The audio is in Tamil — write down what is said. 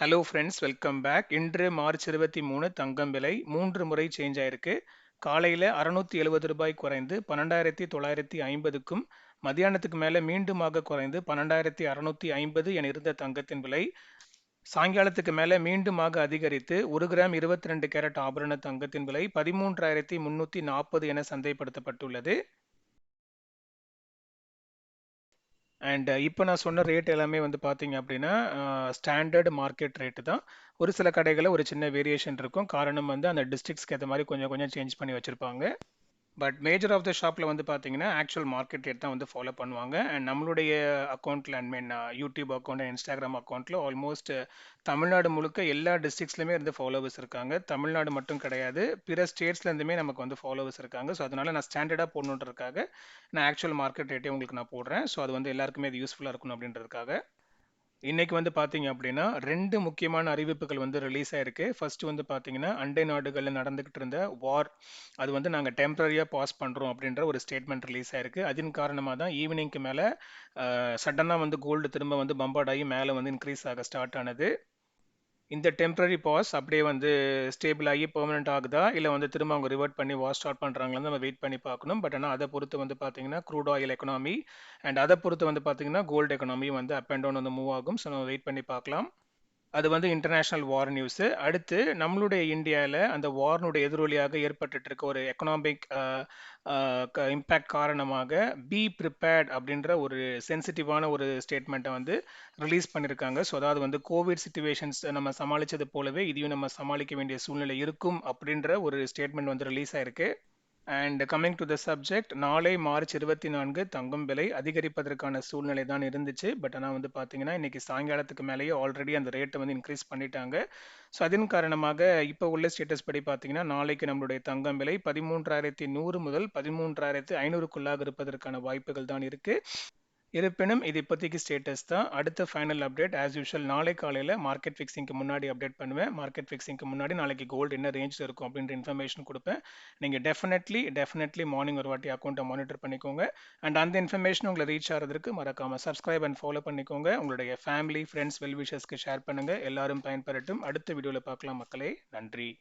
Hello friends, welcome back. இன்று மார்ச் 23 தங்கம் விலை 3 முறை சேஞ்ச் ஆயிருக்கு. காலையில் ரூ. 670 குறைந்து 12,950க்கும், மதியானத்துக்கு மேலே மீண்டுமாக குறைந்து 12,650 என இருந்த தங்கத்தின் விலை சாயங்காலத்துக்கு மேலே மீண்டுமாக அதிகரித்து 1 கிராம் 22 கேரட் ஆபரண தங்கத்தின் விலை 13,340 என சந்தைப்படுத்தப்பட்டுள்ளது. அண்ட் இப்போ நான் சொன்ன ரேட் எல்லாமே வந்து பார்த்தீங்க அப்படின்னா ஸ்டாண்டர்ட் மார்க்கெட் ரேட்டு தான். ஒரு சில கடைகளில் ஒரு சின்ன வேரியேஷன் இருக்கும். காரணம் வந்து அந்த டிஸ்ட்ரிக்ஸ்க்கு ஏற்ற மாதிரி கொஞ்சம் கொஞ்சம் சேஞ்ச் பண்ணி வச்சுருப்பாங்க. பட் மேஜர் ஆஃப் த ஷாப்பில் வந்து பார்த்தீங்கன்னா ஆக்சுவல் மார்க்கெட் ரேட் தான் வந்து ஃபாலோ பண்ணுவாங்க. அண்ட் நம்மளுடைய அக்கௌண்ட்டில் யூடியூப் அக்கௌண்ட் அண்ட் இன்ஸ்டாகிராம் அக்கௌண்ட்டில் ஆல்மோஸ்ட் தமிழ்நாடு முழுக்க எல்லா டிஸ்ட்ரிக்ஸ்லையுமே இருந்து ஃபாலோவர்ஸ் இருக்காங்க. தமிழ்நாடு மட்டும் கிடையாது, பிற ஸ்டேட்ஸ்லேருந்துமே நமக்கு வந்து ஃபாலோவர்ஸ் இருக்காங்க. ஸோ அதனால நான் ஸ்டாண்டர்டாக போடணுன்றதுக்காக நான் ஆக்சுவல் மார்க்கெட் ரேட்டே உங்களுக்கு நான் போடுறேன். ஸோ அது வந்து எல்லாருக்குமே அது யூஸ்ஃபுல்லாக இருக்கணும் அப்படின்றதுக்காக. இன்னைக்கு வந்து பார்த்தீங்க அப்படின்னா 2 முக்கியமான அறிவிப்புகள் வந்து ரிலீஸ் ஆயிருக்கு. ஃபர்ஸ்ட் வந்து பார்த்தீங்கன்னா, அண்டை நாடுகள்ல நடந்துகிட்டு இருந்த வார் அது வந்து நாங்க டெம்பரரியா பாஸ் பண்றோம் அப்படின்ற ஒரு ஸ்டேட்மெண்ட் ரிலீஸ் ஆயிருக்கு. அதன் காரணமா தான் ஈவினிங்க்கு மேல சடனா வந்து கோல்டு திரும்ப வந்து பம்பார்ட் ஆகி மேல வந்து இன்க்ரீஸ் ஆக ஸ்டார்ட் ஆனது. இந்த டெம்பரரி பாஸ் அப்படியே வந்து ஸ்டேபிள் ஆகி பெர்மனன்ட் ஆகுதா, இல்லை வந்து திரும்ப அவங்க ரிவர்ட் பண்ணி வார் ஸ்டார்ட் பண்ணுறாங்களான்னு நம்ம வெயிட் பண்ணி பார்க்கணும். பட் ஆனால் அதை பொறுத்து வந்து பார்த்தீங்கன்னா க்ரூட் ஆயில் எக்கனாமி அண்ட் அதை பொறுத்து வந்து பார்த்தீங்கன்னா கோல்டு எக்கனாமி வந்து அப் அண்ட் டவுன் வந்து மூவ் ஆகும். ஸோ நம்ம வெயிட் பண்ணி பார்க்கலாம். அது வந்து இன்டர்நேஷ்னல் வார் நியூஸு. அடுத்து நம்மளுடைய இந்தியாவில் அந்த வார்னுடைய எதிரொலியாக ஏற்பட்டுட்டு இருக்க ஒரு எக்கனாமிக் இம்பேக்ட் காரணமாக பி ப்ரிப்பேர்ட் அப்படின்ற ஒரு சென்சிட்டிவான ஒரு ஸ்டேட்மெண்ட்டை வந்து ரிலீஸ் பண்ணியிருக்காங்க. ஸோ அதாவது வந்து கோவிட் சுச்சுவேஷன்ஸ் நம்ம சமாளித்தது போலவே இதையும் நம்ம சமாளிக்க வேண்டிய சூழ்நிலை இருக்கும் அப்படின்ற ஒரு ஸ்டேட்மெண்ட் வந்து ரிலீஸ் ஆயிருக்கு. And coming to the subject, நாளை மார்ச் 24 தங்கம் விலை அதிகரிப்பதற்கான சூழ்நிலை தான் இருந்துச்சு. பட் ஆனால் வந்து பார்த்தீங்கன்னா இன்னைக்கு சாயங்காலத்துக்கு மேலேயே ஆல்ரெடி அந்த ரேட்டை வந்து இன்க்ரீஸ் பண்ணிட்டாங்க. ஸோ அதன் காரணமாக இப்போ உள்ள ஸ்டேட்டஸ் படி பார்த்தீங்கன்னா நாளைக்கு நம்மளுடைய தங்கம் விலை 13,100 முதல் 13,500க்குள்ளாக இருப்பதற்கான வாய்ப்புகள் தான் இருக்கு. இருப்பினும் இது இப்போதைக்கு ஸ்டேட்டஸ் தான். அடுத்த ஃபைனல் அப்டேட் ஆஸ் யூஷுவல் நாளை காலையில் மார்க்கெட் ஃபிக்ஸிங்க்கு முன்னாடி அப்டேட் பண்ணுவேன். மார்க்கெட் ஃபிக்ஸிங்க்கு முன்னாடி நாளைக்கு கோல்டு என்ன ரேஞ்சில் இருக்கும் அப்படின்ற இன்ஃபர்மேஷன் கொடுப்பேன். நீங்கள் டெஃபினெட்லி மார்னிங் ஒரு வாட்டி அக்கௌண்ட்டை மானிட்டர் பண்ணிக்கோங்க. அண்ட் அந்த இன்ஃபர்மேஷன் உங்களை ரீச் ஆகிறதுக்கு மறக்காமல் சப்ஸ்கிரைப் அண்ட் ஃபாலோ பண்ணிக்கோங்க. உங்களுடைய ஃபேமிலி ஃப்ரெண்ட்ஸ் வெல்விஷர்ஸ்க்கு ஷேர் பண்ணுங்கள். எல்லாரும் பயன்பெறட்டும். அடுத்த வீடியோவில் பார்க்கலாம் மக்களே. நன்றி.